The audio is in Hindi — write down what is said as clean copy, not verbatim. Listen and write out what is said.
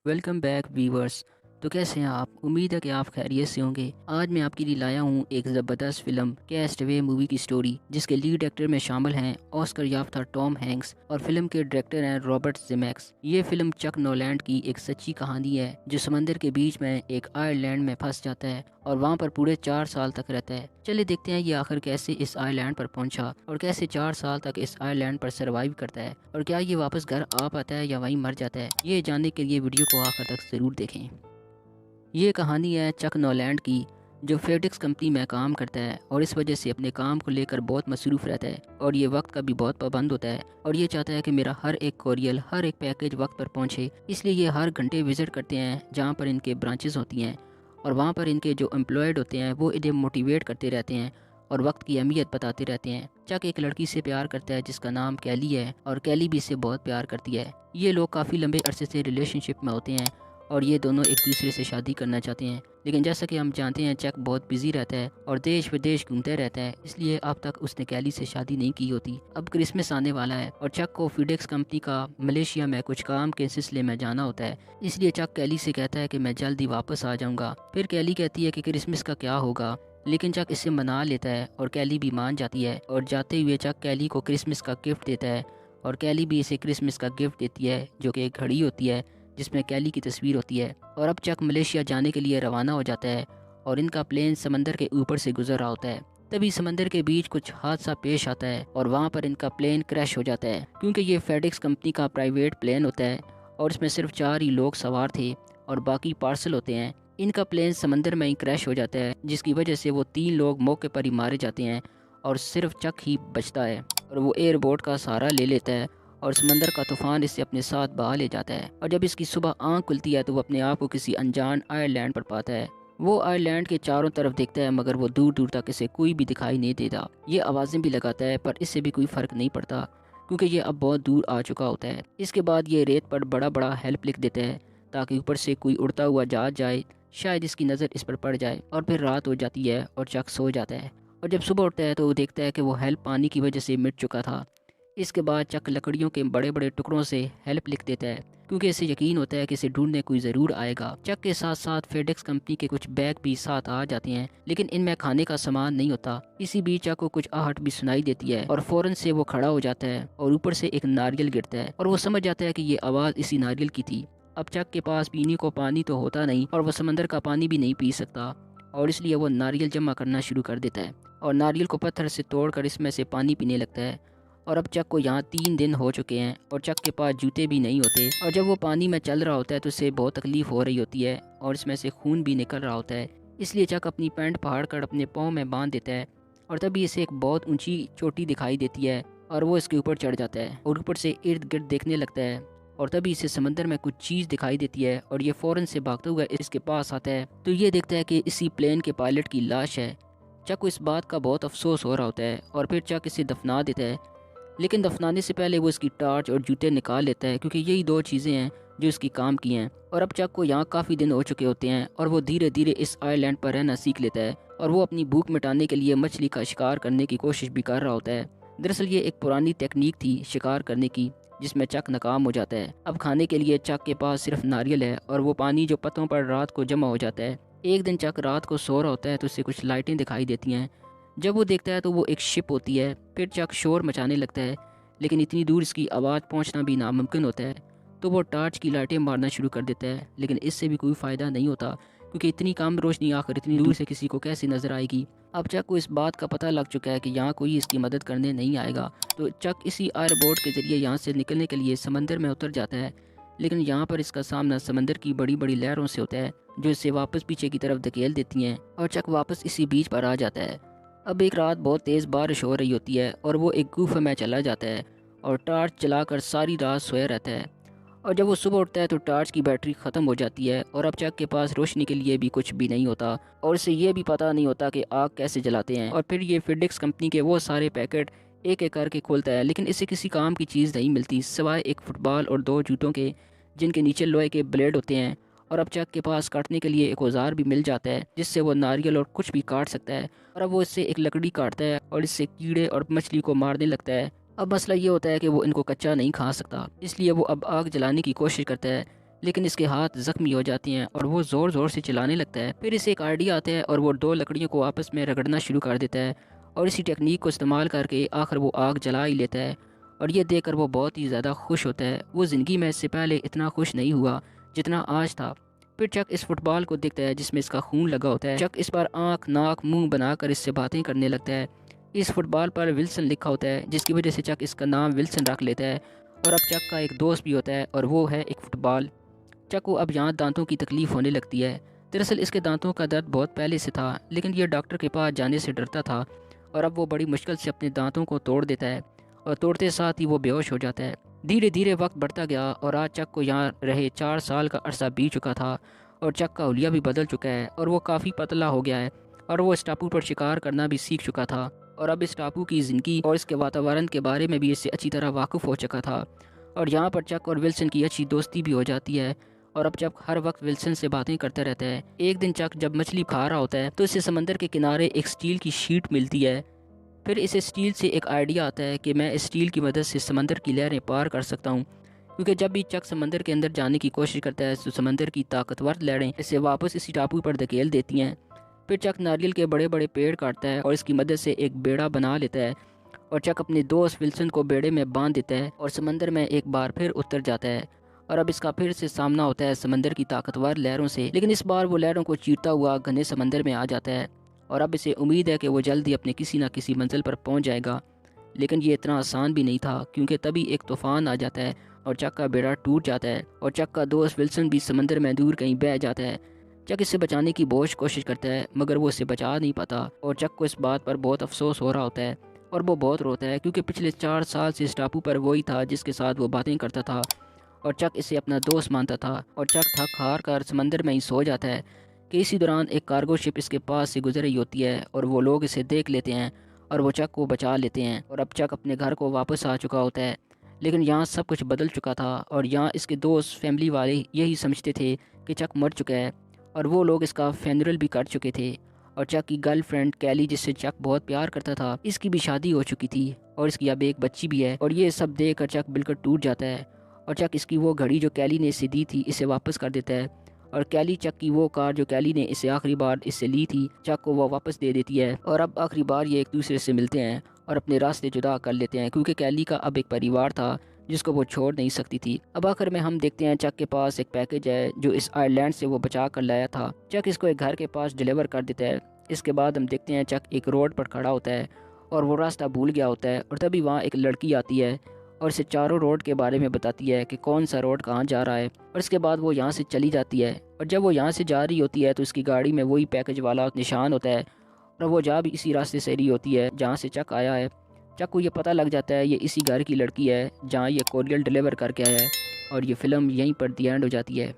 Welcome back viewers. तो कैसे हैं आप? उम्मीद है कि आप खैरियत से होंगे। आज मैं आपके लिए लाया हूँ एक ज़बरदस्त फिल्म कैस्टअवे मूवी की स्टोरी, जिसके लीड एक्टर में शामिल हैं ऑस्कर याफ्ता टॉम हैंक्स और फिल्म के डायरेक्टर हैं रॉबर्ट जेमेक्स। ये फिल्म चक नॉलैंड की एक सच्ची कहानी है जो समंदर के बीच में एक आयरलैंड में फंस जाता है और वहाँ पर पूरे 4 साल तक रहता है। चलिए देखते हैं ये आखिर कैसे इस आइलैंड पर पहुंचा और कैसे 4 साल तक इस आइलैंड पर सरवाइव करता है और क्या ये वापस घर आ पाता है या वहीं मर जाता है। ये जानने के लिए वीडियो को आखिर तक ज़रूर देखें। ये कहानी है चक नॉलैंड की, जो फेडेक्स कंपनी में काम करता है और इस वजह से अपने काम को लेकर बहुत मसरूफ़ रहता है और ये वक्त का भी बहुत पाबंद होता है और ये चाहता है कि मेरा हर एक कोरियल, हर एक पैकेज वक्त पर पहुंचे। इसलिए ये हर घंटे विज़िट करते हैं जहां पर इनके ब्रांचेस होती हैं और वहां पर इनके जो एम्प्लॉयड होते हैं वो इन्हें मोटिवेट करते रहते हैं और वक्त की अहमियत बताते रहते हैं। चक एक लड़की से प्यार करता है जिसका नाम कैली है और कैली भी इससे बहुत प्यार करती है। ये लोग काफ़ी लंबे अरसे से रिलेशनशिप में होते हैं और ये दोनों एक दूसरे से शादी करना चाहते हैं, लेकिन जैसा कि हम जानते हैं चक बहुत बिजी रहता है और देश विदेश घूमते रहता है, इसलिए अब तक उसने कैली से शादी नहीं की होती। अब क्रिसमस आने वाला है और चक को फीडेक्स कंपनी का मलेशिया में कुछ काम के सिलसिले में जाना होता है, इसलिए चक कैली से कहता है कि मैं जल्दी वापस आ जाऊंगा। फिर कैली कहती है कि क्रिसमस का क्या होगा, लेकिन चक इसे मना लेता है और कैली भी मान जाती है और जाते हुए चक कैली को क्रिसमस का गिफ्ट देता है और कैली भी इसे क्रिसमस का गिफ्ट देती है, जो कि एक घड़ी होती है जिसमें कैली की तस्वीर होती है। और अब चक मलेशिया जाने के लिए रवाना हो जाता है और इनका प्लेन समंदर के ऊपर से गुजर रहा होता है। तभी समंदर के बीच कुछ हादसा पेश आता है और वहाँ पर इनका प्लेन क्रैश हो जाता है, क्योंकि ये फेडेक्स कंपनी का प्राइवेट प्लेन होता है और इसमें सिर्फ 4 ही लोग सवार थे और बाकी पार्सल होते हैं। इनका प्लेन समंदर में ही क्रैश हो जाता है, जिसकी वजह से वो 3 लोग मौके पर ही मारे जाते हैं और सिर्फ चक ही बचता है और वो एयरबोट का सहारा ले लेता है और समंदर का तूफान इसे अपने साथ बहा ले जाता है। और जब इसकी सुबह आंख खुलती है तो वो अपने आप को किसी अनजान आयरलैंड पर पाता है। वो आयरलैंड के चारों तरफ देखता है मगर वो दूर दूर तक इसे कोई भी दिखाई नहीं देता। ये आवाज़ें भी लगाता है पर इससे भी कोई फ़र्क नहीं पड़ता, क्योंकि ये अब बहुत दूर आ चुका होता है। इसके बाद ये रेत पर बड़ा बड़ा हेल्प लिख देता है ताकि ऊपर से कोई उड़ता हुआ जहाज जाए, शायद इसकी नज़र इस पर पड़ जाए। और फिर रात हो जाती है और चक सो जाता है और जब सुबह उठता है तो वो देखता है कि वो हेल्प पानी की वजह से मिट चुका था। इसके बाद चक लकड़ियों के बड़े बड़े टुकड़ों से हेल्प लिख देता है, क्योंकि इसे यकीन होता है कि इसे ढूंढने कोई ज़रूर आएगा। चक के साथ साथ फेडेक्स कंपनी के कुछ बैग भी साथ आ जाते हैं, लेकिन इनमें खाने का सामान नहीं होता। इसी बीच चक को कुछ आहट भी सुनाई देती है और फौरन से वो खड़ा हो जाता है और ऊपर से एक नारियल गिरता है और वो समझ जाता है कि ये आवाज़ इसी नारियल की थी। अब चक के पास पीने को पानी तो होता नहीं और वह समंदर का पानी भी नहीं पी सकता, और इसलिए वो नारियल जमा करना शुरू कर देता है और नारियल को पत्थर से तोड़कर इसमें से पानी पीने लगता है। और अब चक को यहाँ 3 दिन हो चुके हैं और चक के पास जूते भी नहीं होते और जब वो पानी में चल रहा होता है तो उसे बहुत तकलीफ हो रही होती है और इसमें से खून भी निकल रहा होता है। इसलिए चक अपनी पैंट फाड़ कर अपने पाँव में बांध देता है और तभी इसे एक बहुत ऊंची चोटी दिखाई देती है और वो इसके ऊपर चढ़ जाता है और ऊपर से इर्द गिर्द देखने लगता है और तभी इसे समंदर में कुछ चीज़ दिखाई देती है और ये फ़ौरन से भागता हुआ इसके पास आता है तो ये देखता है कि इसी प्लेन के पायलट की लाश है। चक को इस बात का बहुत अफसोस हो रहा होता है और फिर चक इसे दफना देता है, लेकिन दफनाने से पहले वो इसकी टार्च और जूते निकाल लेता है, क्योंकि यही 2 चीज़ें हैं जो इसकी काम की हैं। और अब चक को यहाँ काफ़ी दिन हो चुके होते हैं और वो धीरे धीरे इस आइलैंड पर रहना सीख लेता है और वो अपनी भूख मिटाने के लिए मछली का शिकार करने की कोशिश भी कर रहा होता है। दरअसल ये एक पुरानी टेक्निक थी शिकार करने की, जिसमें चक नाकाम हो जाता है। अब खाने के लिए चक के पास सिर्फ नारियल है और वो पानी जो पत्तों पर रात को जमा हो जाता है। एक दिन चक रात को सो रहा होता है तो उसे कुछ लाइटें दिखाई देती हैं। जब वो देखता है तो वो एक शिप होती है। फिर चक शोर मचाने लगता है, लेकिन इतनी दूर इसकी आवाज़ पहुंचना भी नामुमकिन होता है, तो वो टार्च की लाइटें मारना शुरू कर देता है, लेकिन इससे भी कोई फ़ायदा नहीं होता, क्योंकि इतनी कम रोशनी आकर इतनी दूर से किसी को कैसे नज़र आएगी। अब चक को इस बात का पता लग चुका है कि यहाँ कोई इसकी मदद करने नहीं आएगा, तो चक इसी एयरबोट के ज़रिए यहाँ से निकलने के लिए समंदर में उतर जाता है। लेकिन यहाँ पर इसका सामना समंदर की बड़ी बड़ी लहरों से होता है, जो इसे वापस पीछे की तरफ धकेल देती हैं और चक वापस इसी बीच पर आ जाता है। अब एक रात बहुत तेज़ बारिश हो रही होती है और वो एक गुफा में चला जाता है और टार्च चलाकर सारी रात सोया रहता है। और जब वो सुबह उठता है तो टार्च की बैटरी ख़त्म हो जाती है और अब चक के पास रोशनी के लिए भी कुछ भी नहीं होता और इसे ये भी पता नहीं होता कि आग कैसे जलाते हैं। और फिर ये फिडेक्स कंपनी के वो सारे पैकेट एक एक करके खोलता है, लेकिन इसे किसी काम की चीज़ नहीं मिलती सिवाय एक फुटबॉल और 2 जूतों के, जिनके नीचे लोहे के ब्लेड होते हैं। और अब चक के पास काटने के लिए एक औजार भी मिल जाता है, जिससे वो नारियल और कुछ भी काट सकता है। और अब वो इससे एक लकड़ी काटता है और इससे कीड़े और मछली को मारने लगता है। अब मसला ये होता है कि वो इनको कच्चा नहीं खा सकता, इसलिए वो अब आग जलाने की कोशिश करता है, लेकिन इसके हाथ जख्मी हो जाते हैं और वो ज़ोर ज़ोर से चिल्लाने लगता है। फिर इसे एक आइडिया आता है और वो दो लकड़ियों को आपस में रगड़ना शुरू कर देता है और इसी टेक्निक को इस्तेमाल करके आखिर वो आग जला ही लेता है। और ये देखकर वो बहुत ही ज़्यादा खुश होता है। वो ज़िंदगी में इससे पहले इतना खुश नहीं हुआ जितना आज था। फिर चक इस फुटबॉल को देखता है जिसमें इसका खून लगा होता है। चक इस पर आँख नाक मुंह बनाकर इससे बातें करने लगता है। इस फुटबॉल पर विल्सन लिखा होता है जिसकी वजह से चक इसका नाम विल्सन रख लेता है। और अब चक का एक दोस्त भी होता है और वो है एक फुटबॉल। चक को अब यहाँ दांतों की तकलीफ़ होने लगती है। दरअसल इसके दांतों का दर्द बहुत पहले से था, लेकिन यह डॉक्टर के पास जाने से डरता था। और अब वो बड़ी मुश्किल से अपने दांतों को तोड़ देता है और तोड़ते साथ ही वो बेहोश हो जाता है। धीरे धीरे वक्त बढ़ता गया और आज चक को यहाँ रहे 4 साल का अरसा बीत चुका था और चक का हुलिया भी बदल चुका है और वो काफ़ी पतला हो गया है और वो इस टापू पर शिकार करना भी सीख चुका था। और अब इस टापू की ज़िंदगी और इसके वातावरण के बारे में भी इससे अच्छी तरह वाकिफ़ हो चुका था। और यहाँ पर चक और विल्सन की अच्छी दोस्ती भी हो जाती है और अब चक हर वक्त विल्सन से बातें करता रहता है। एक दिन चक जब मछली खा रहा होता है तो इसे समंदर के किनारे एक स्टील की शीट मिलती है। फिर इसे स्टील से एक आइडिया आता है कि मैं इस स्टील की मदद से समंदर की लहरें पार कर सकता हूँ, क्योंकि जब भी चक समंदर के अंदर जाने की कोशिश करता है तो समंदर की ताकतवर लहरें इसे वापस इसी टापू पर धकेल देती हैं। फिर चक नारियल के बड़े बड़े पेड़ काटता है और इसकी मदद से एक बेड़ा बना लेता है और चक अपने दोस्त विल्सन को बेड़े में बांध देता है और समंदर में एक बार फिर उतर जाता है। और अब इसका फिर से सामना होता है समंदर की ताकतवर लहरों से, लेकिन इस बार वो लहरों को चीरता हुआ घने समंदर में आ जाता है। और अब इसे उम्मीद है कि वो जल्द ही अपने किसी न किसी मंजिल पर पहुंच जाएगा। लेकिन ये इतना आसान भी नहीं था, क्योंकि तभी एक तूफान आ जाता है और चक का बेड़ा टूट जाता है और चक का दोस्त विल्सन भी समंदर में दूर कहीं बह जाता है। चक इससे बचाने की बहुत कोशिश करता है, मगर वो इसे बचा नहीं पाता और चक को इस बात पर बहुत अफसोस हो रहा होता है और वो बहुत रोता है, क्योंकि पिछले 4 साल से इस टापू पर वही था जिसके साथ वो बातें करता था और चक इसे अपना दोस्त मानता था। और चक थक हार कर समंदर में ही सो जाता है कि इसी दौरान एक कार्गो शिप इसके पास से गुजर रही होती है और वो लोग इसे देख लेते हैं और वो चक को बचा लेते हैं। और अब चक अपने घर को वापस आ चुका होता है, लेकिन यहाँ सब कुछ बदल चुका था और यहाँ इसके दोस्त फैमिली वाले यही समझते थे कि चक मर चुका है और वो लोग इसका फ्यूनरल भी कर चुके थे। और चक की गर्लफ्रेंड कैली, जिससे चक बहुत प्यार करता था, इसकी भी शादी हो चुकी थी और इसकी अब एक बच्ची भी है। और ये सब देख कर चक बिल्कुल टूट जाता है और चक इसकी वो घड़ी जो कैली ने इसे दी थी इसे वापस कर देता है। और कैली चक की वो कार जो कैली ने इसे आखिरी बार इससे ली थी, चक को वो वापस दे देती है। और अब आखिरी बार ये एक दूसरे से मिलते हैं और अपने रास्ते जुदा कर लेते हैं, क्योंकि कैली का अब एक परिवार था जिसको वो छोड़ नहीं सकती थी। अब आखिर में हम देखते हैं चक के पास एक पैकेज है जो इस आयरलैंड से वो बचा कर लाया था। चक इसको एक घर के पास डिलीवर कर देता है। इसके बाद हम देखते हैं चक एक रोड पर खड़ा होता है और वो रास्ता भूल गया होता है और तभी वहाँ एक लड़की आती है और इसे चारों रोड के बारे में बताती है कि कौन सा रोड कहाँ जा रहा है। और इसके बाद वो यहाँ से चली जाती है और जब वो यहाँ से जा रही होती है तो इसकी गाड़ी में वही पैकेज वाला निशान होता है और वो जा भी इसी रास्ते से रही होती है जहाँ से चक आया है। चक को ये पता लग जाता है ये इसी घर की लड़की है जहाँ ये कोरियर डिलीवर करके आया है। और ये फिल्म यहीं पर दी एंड हो जाती है।